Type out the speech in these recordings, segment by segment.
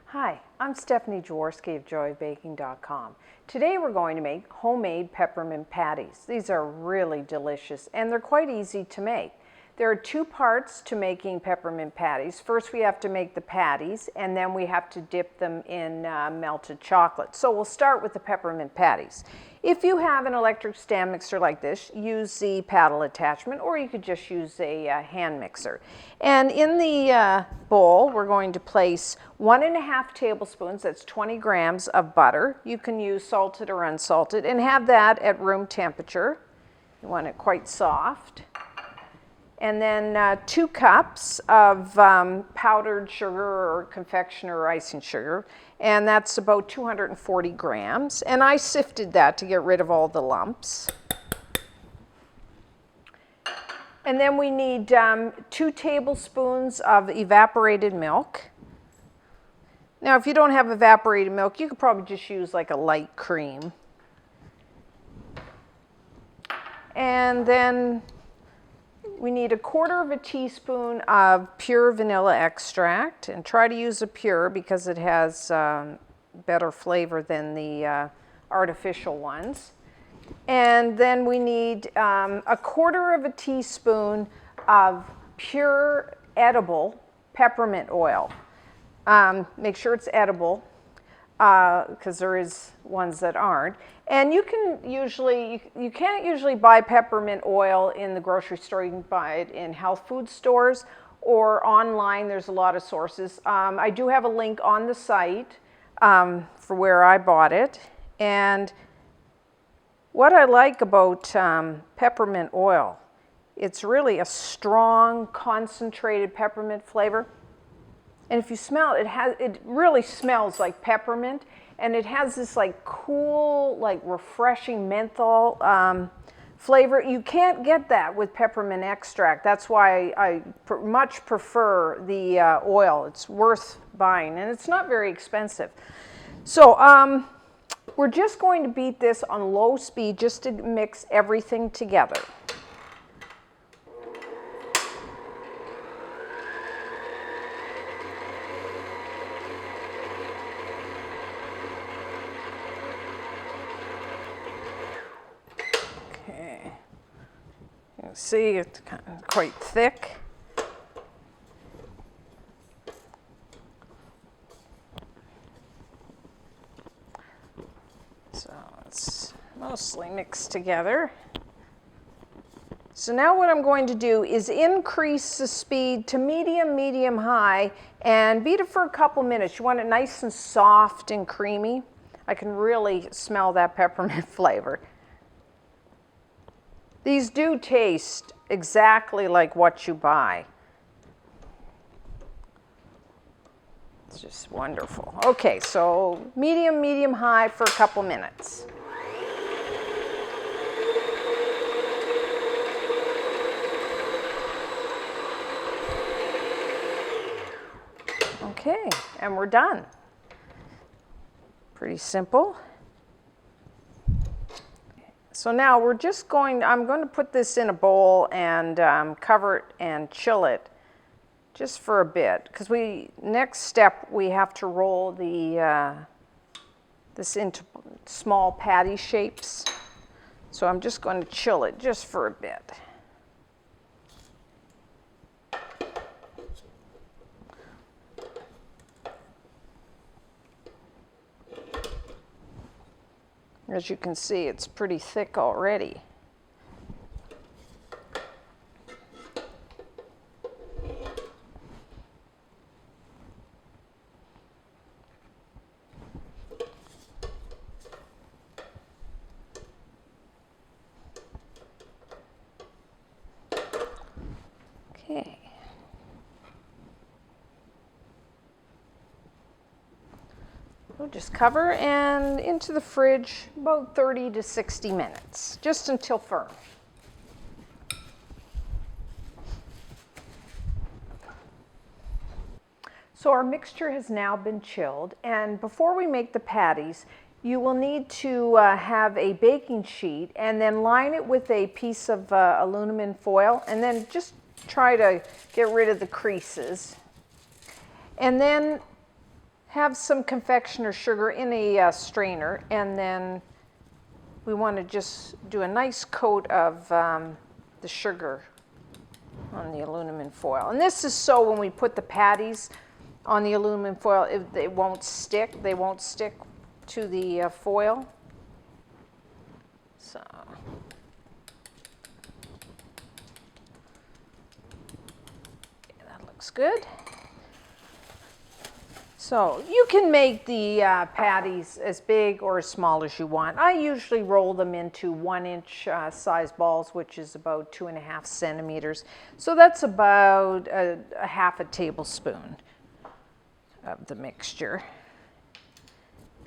Hi, I'm Stephanie Jaworski of joyofbaking.com. Today we're going to make homemade peppermint patties. These are really delicious and they're quite easy to make. There are two parts to making peppermint patties. First we have to make the patties and then we have to dip them in melted chocolate. So we'll start with the peppermint patties. If you have an electric stand mixer like this, use the paddle attachment, or you could just use a hand mixer. And in the bowl, we're going to place 1.5 tablespoons, that's 20 grams of butter. You can use salted or unsalted, and have that at room temperature. You want it quite soft. And then 2 cups of powdered sugar or confectioner or icing sugar, and that's about 240 grams. And I sifted that to get rid of all the lumps. And then we need 2 tablespoons of evaporated milk. Now, if you don't have evaporated milk, you could probably just use like a light cream. And then we need 1/4 teaspoon of pure vanilla extract, and try to use a pure because it has better flavor than the artificial ones. And then we need 1/4 teaspoon of pure edible peppermint oil. Make sure it's edible because there is ones that aren't. And you can't usually buy peppermint oil in the grocery store. You can buy it in health food stores or online. There's a lot of sources. I do have a link on the site for where I bought it. And what I like about peppermint oil, it's really a strong, concentrated peppermint flavor. And if you smell it, it really smells like peppermint. And it has this like cool, like refreshing menthol flavor. You can't get that with peppermint extract. That's why I much prefer the oil. It's worth buying, and it's not very expensive. So we're just going to beat this on low speed just to mix everything together. See, it's quite thick. So it's mostly mixed together. So now what I'm going to do is increase the speed to medium high and beat it for a couple minutes. You want it nice and soft and creamy. I can really smell that peppermint flavor. These do taste exactly like what you buy. It's just wonderful. Okay, so medium high for a couple minutes. Okay, and we're done. Pretty simple. So now we're just I'm going to put this in a bowl and cover it and chill it just for a bit, because next step we have to roll this into small patty shapes. So I'm just going to chill it just for a bit. As you can see, it's pretty thick already. Okay. We'll just cover and into the fridge about 30 to 60 minutes, just until firm. So our mixture has now been chilled, and before we make the patties, you will need to have a baking sheet and then line it with a piece of aluminum foil and then just try to get rid of the creases. And then have some confectioner's sugar in a strainer, and then we want to just do a nice coat of the sugar on the aluminum foil. And this is so when we put the patties on the aluminum foil, it won't stick. They won't stick to the foil. So. Yeah, that looks good. So you can make the patties as big or as small as you want. I usually roll them into 1-inch size balls, which is about 2.5 centimeters. So that's about a half a tablespoon of the mixture.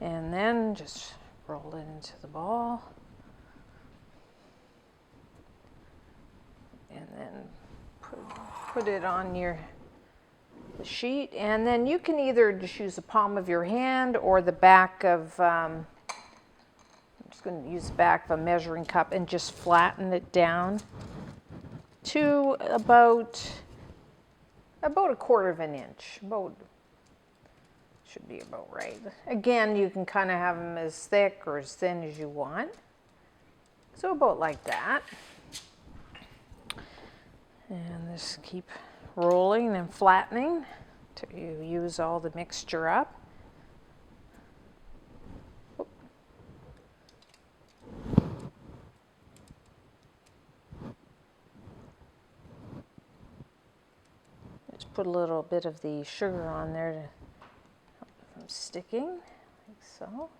And then just roll it into the ball. And then put it on the sheet, and then you can either just use the palm of your hand or the back of, I'm just going to use the back of a measuring cup and just flatten it down to about 1/4 inch. Should be about right. Again, you can kind of have them as thick or as thin as you want. So about like that. And just keep rolling and flattening till you use all the mixture up. Just put a little bit of the sugar on there to help it from sticking, like so.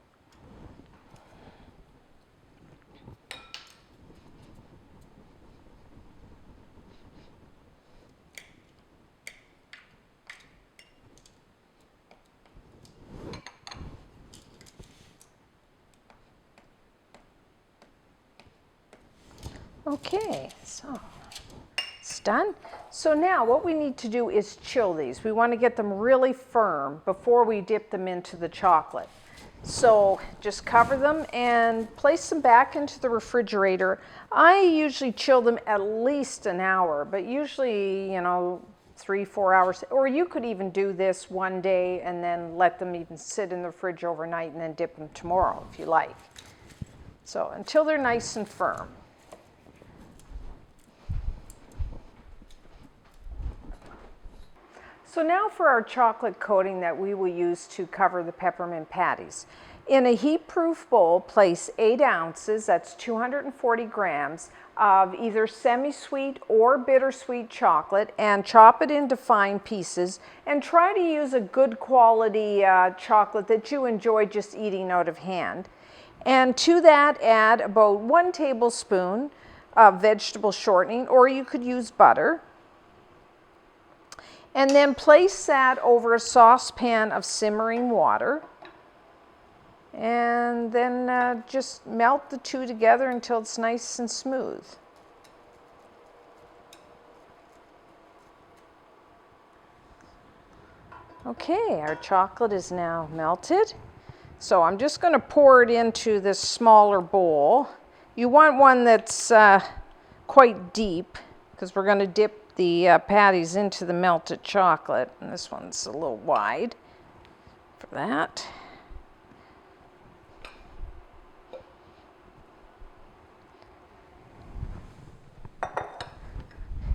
Okay, so it's done. So now what we need to do is chill these. We want to get them really firm before we dip them into the chocolate. So just cover them and place them back into the refrigerator. I usually chill them at least an hour, but usually, 3-4 hours. Or you could even do this one day and then let them even sit in the fridge overnight and then dip them tomorrow if you like. So until they're nice and firm. So now for our chocolate coating that we will use to cover the peppermint patties. In a heat-proof bowl, place 8 ounces, that's 240 grams, of either semi-sweet or bittersweet chocolate, and chop it into fine pieces, and try to use a good quality chocolate that you enjoy just eating out of hand. And to that, add about 1 tablespoon of vegetable shortening, or you could use butter. And then place that over a saucepan of simmering water. And then just melt the two together until it's nice and smooth. Okay, our chocolate is now melted. So I'm just going to pour it into this smaller bowl. You want one that's quite deep, because we're going to dip the patties into the melted chocolate, and this one's a little wide for that.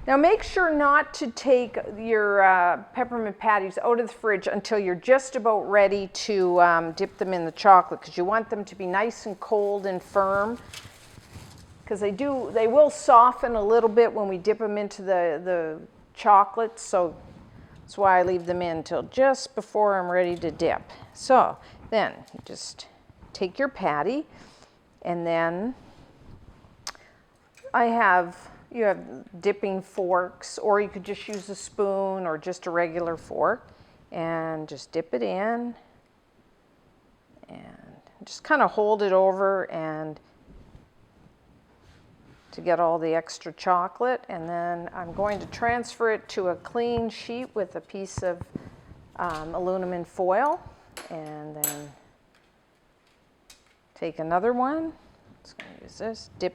Now make sure not to take your peppermint patties out of the fridge until you're just about ready to dip them in the chocolate, because you want them to be nice and cold and firm. Because they will soften a little bit when we dip them into the chocolate, so that's why I leave them in until just before I'm ready to dip. So then you just take your patty, and then you have dipping forks, or you could just use a spoon or just a regular fork, and just dip it in, and just kind of hold it over and to get all the extra chocolate. And then I'm going to transfer it to a clean sheet with a piece of aluminum foil, and then Take another one. Just going to use this. Dip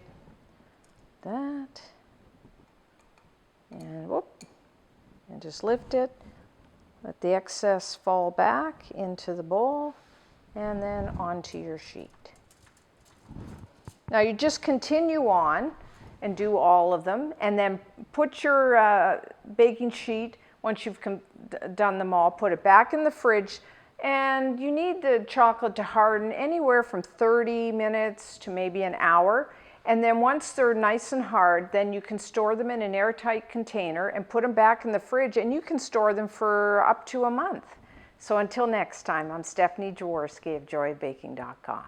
that. And whoop. And just lift it. Let the excess fall back into the bowl and then onto your sheet. Now you just continue on and do all of them, and then put your baking sheet, once you've done them all, put it back in the fridge, and you need the chocolate to harden anywhere from 30 minutes to maybe an hour. And then once they're nice and hard, then you can store them in an airtight container and put them back in the fridge, and you can store them for up to a month. So until next time, I'm Stephanie Jaworski of joyofbaking.com.